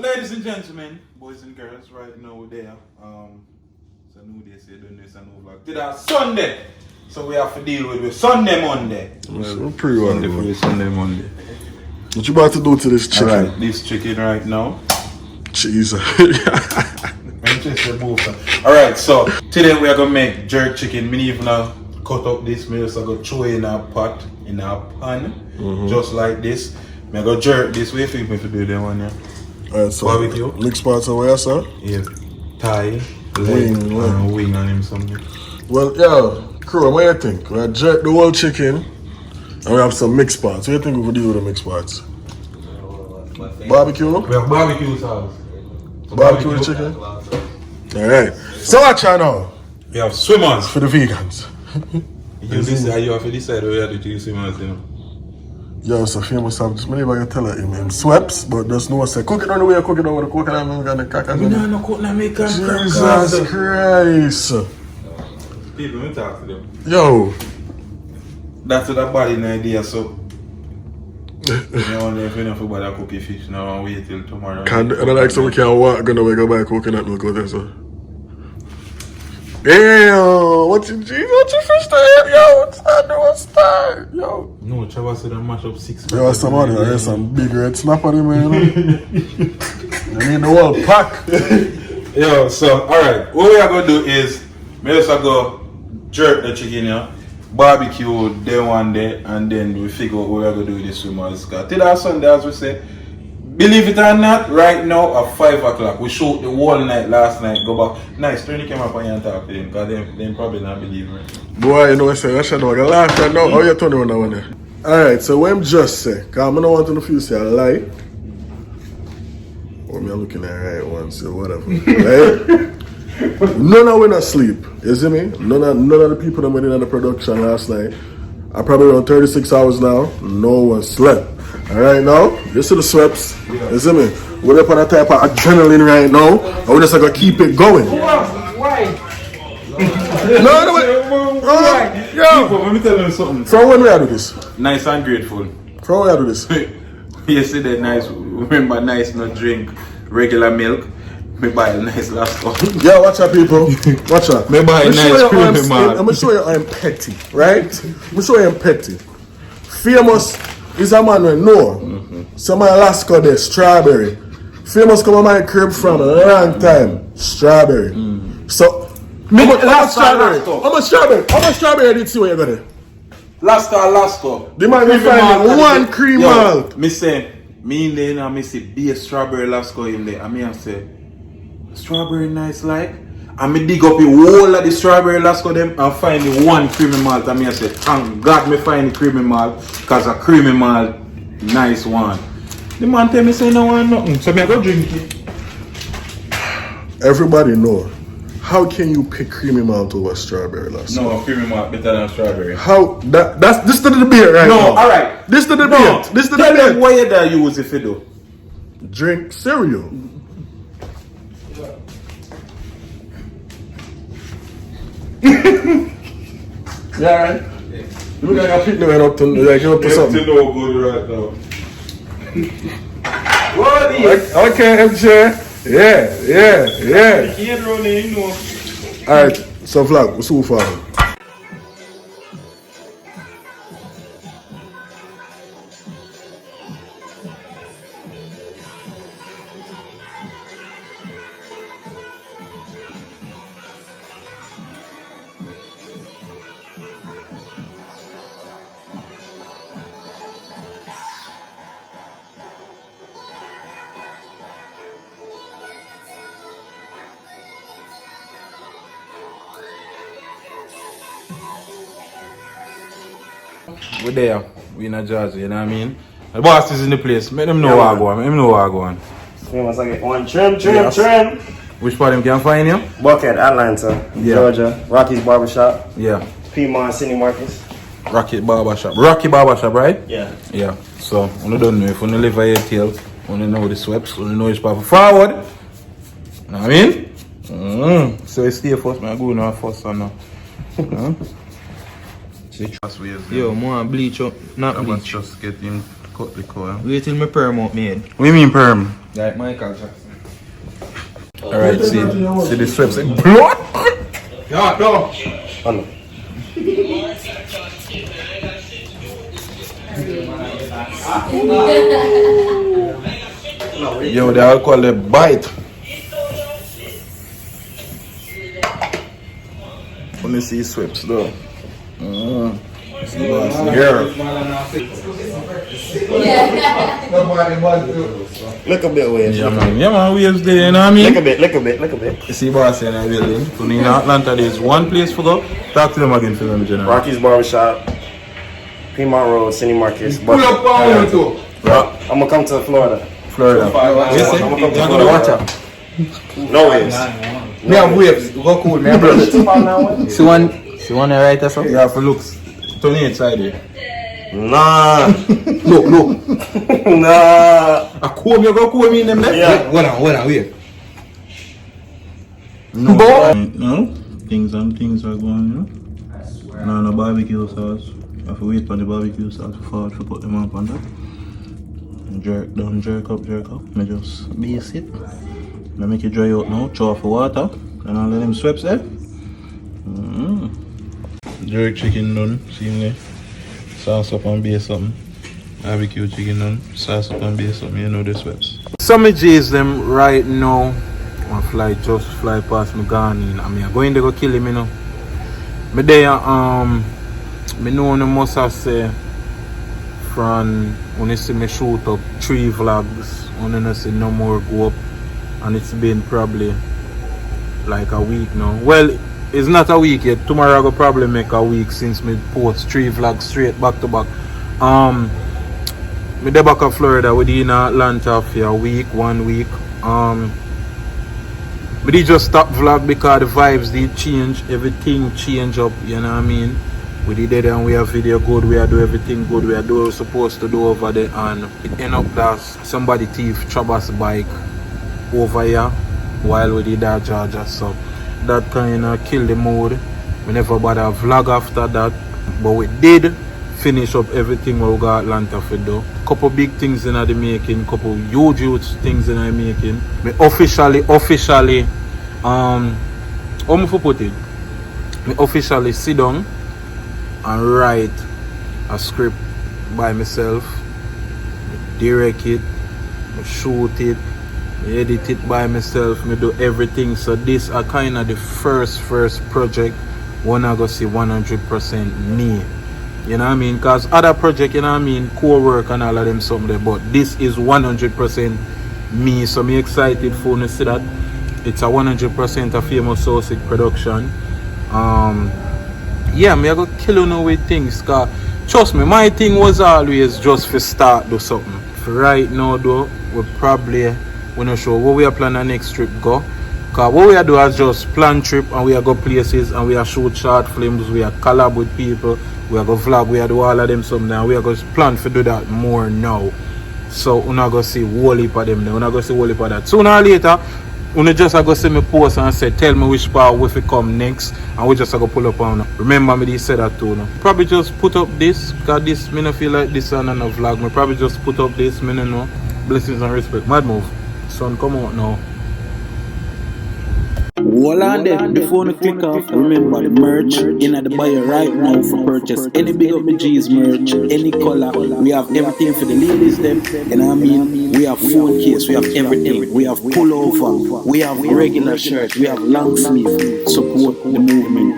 So ladies and gentlemen, boys and girls, right now we're there. It's a new day, so you don't know it's a new vlog. Today Sunday. So we have to deal with Sunday, Monday. Well, pretty well. Sunday, Monday. What you about to do to this chicken? Alright, this chicken right now. Jesus. Alright, so today we are gonna make jerk chicken. Me even cut up this meal, so I go throw it in a pot, in a pan, just like this. I go jerk this way. Think me to do that one, yeah. Alright, so barbecue. mixed parts of where, sir? Yeah, thigh, leg, wing on him something. Well, yeah, crew, what do you think? We jerk the whole chicken and we have some mixed parts. What do you think we could do with the mixed parts? Barbecue? We have barbecue sauce. Barbecue with chicken? Alright. So watch out now. We have swimmers. For the vegans. You have to decide where you have to use swimmers, you know. Yo, so famous have this many you tell him sweps, but there's no say cook it on the way, cook it over the coconut milk and the crackers. No cook no make Jesus Christ. People, we talk to them. Yo. That's what that body idea, so you know if you don't forget to cook fish now and wait till tomorrow. I don't like someone can't walk gonna go buy coconut milk out there, so. Damn, what's your fish there? Yo, what's that? Yo. No, Trabass said I mash up 6. Yo, somebody, there's some big red snap on him, man. You need the whole pack. Yo, so, alright, what we are going to do is, we just go jerk the chicken here, barbecue day one day, and then we figure out what we are going to do with the swimmers. Today Sunday, as we say, believe it or not, right now at 5 o'clock, we shot the whole night last night, go back. Nice, turn the camera up and talk to them, because they probably not believe me. Boy, you know what I'm saying? I should know. I got laugh right now. How you turning on that one there? Alright, so what I'm just saying, because I don't want to feel say a lie. Or me looking at right one, so whatever. Right? None of we not sleep. You see me? None of the people that went in on the production last night. I probably around 36 hours now. No one slept. Alright now, this is the sweps. You see me? We're up on a type of adrenaline right now. And we're just gonna keep it going. Why? No, wait. Yo. Let me tell you something. From when we do this? Nice and grateful. From when we do this? Yesterday, nice. Remember, nice not drink regular milk. Me buy a nice last cup. Yeah, watch out, people. Watch out. Me buy a nice creamy man. I'm gonna show you I'm petty, right? I'm gonna show you I'm petty. Famous is a man we know. Some Alaska there, strawberry. Famous come on my crib from a long time. Strawberry. So, how much strawberry did you see what you got there? Last cup. The man will find one cream malt. Me say, me in there now, me say, be a strawberry last cup in there. And me I say, strawberry nice like? And me dig up the whole of the strawberry last cup them and find the one creamy malt. And me I say, thank God me find the creamy malt, because a creamy malt, nice one. The man tell me say no one nothing. So me I go drink it. Everybody know. How can you pick creamy malt over strawberry last night? No, creamy malt better than strawberry. How that's this the debate right now. No, alright. This the debate. No, this the tell debate. them what you da use if you do. Drink cereal. Yeah, right? You look like a picnic right up to something. No good right now. Okay, MJ. Yeah. Alright, so vlog, what's so far? We're there. We in a Jersey, you know what I mean? The boss is in the place. Make them know where I go on. Make them know where I go on. Famous I get one trim. Which part of them can find you? Buckhead, Atlanta, Georgia, Rocky's Barbershop. Yeah. Piedmont, City Marcus. Rocky Barbershop, right? Yeah. Yeah. So, you don't know if you live by your tail, you know the sweps, you know which part forward. You know what I mean? So you stay first, man. I go now first and now. Yo, more bleach up, not bleach. Just get him cut the coil. Wait till my perm out made. What do you mean perm? Like Michael Jackson. Alright, see the strips. Blood! Yeah, no. Oh, no. Yo, they all call it bite. Let me see sweeps though. See what's here. Look a bit waves. Yeah man, waves there, you know what I mean? Look a bit. You see boss in a building. So in Atlanta there's one place for go. Talk to them again for them, general. Rocky's Barbershop, Piedmont Road, Cindy Marcus. Pull up on you too. I'm gonna come to Florida. Florida. I'm gonna come to Florida. No waves. Me have waves. Go cool, man, bro. See one right or something? Yeah, for looks. Turn it inside there. Nah. Look. Nah. A comb, you go comb in them there? Yeah. Hold on, wait. No. Things are going, you know. No barbecue sauce. I have to wait for the barbecue sauce before I put them up on that. Jerk up. I just base it. I make it dry out now, throw off the water, and I'll let them sweeps there. Jerk chicken done, see me. Sauce up and base something. Barbecue chicken done, sauce up and base something, you know the sweeps. Some J's them right now. My fly just fly past me gone in. I mean I'm going to go kill him, you know. Me there me know you must have say from when you see me shoot up 3 vlogs, when you see no more go up, and it's been probably like a week now. Well, it's not a week yet. Tomorrow I will probably make a week since me post 3 vlogs straight back to back. Me dey back in Florida within Atlanta for a week, 1 week. Me did just stop vlog because the vibes did change, everything change up, you know what I mean? We did it and we have video good, we are do everything good, we are do what we're supposed to do over there, and it end up that somebody thief Trabass bike over here while we did that Georgia, so that kind of killed the mood. We never bother vlog after that, but we did finish up everything we got Atlanta for do. Couple big things in the making, couple huge things in the making. Me officially how am I put it? Me officially sit down and write a script by myself, direct it, shoot it, edit it by myself, me do everything. So this are kind of the first project when I go see 100% me. You know what I mean? Because other project, you know what I mean, core work and all of them something there, but this is 100% me. So me excited for you to see that. It's a 100% a FamousSosick production. Yeah, me I go kill you with things, cause trust me, my thing was always just for start do something. For right now though, we probably wanna show what we are planning next trip go. Cause what we are do is just plan trip and we are go places and we are shoot short films, we are collab with people, we are go vlog, we are do all of them something, and we are go plan to do that more now. So we're not gonna see whole heap of them there, we're not gonna see whole heap of that. Sooner or later, we just go see me post and say tell me which part we fi come next, and we just go pull up on. Remember me said that too. No? Probably just put up this, cause this me no feel like this on a vlog. Me probably just put up this, me no know. Blessings and respect. Mad move. Sun come out now. Hold on then, before we click off, remember the merch in the bio right now for purchase. Any Big Up My G's merch, any color, we have everything for the ladies them, you know what I mean? We have phone case, we have everything, we have pullover, we have regular shirt, we have long sleeve, support the movement.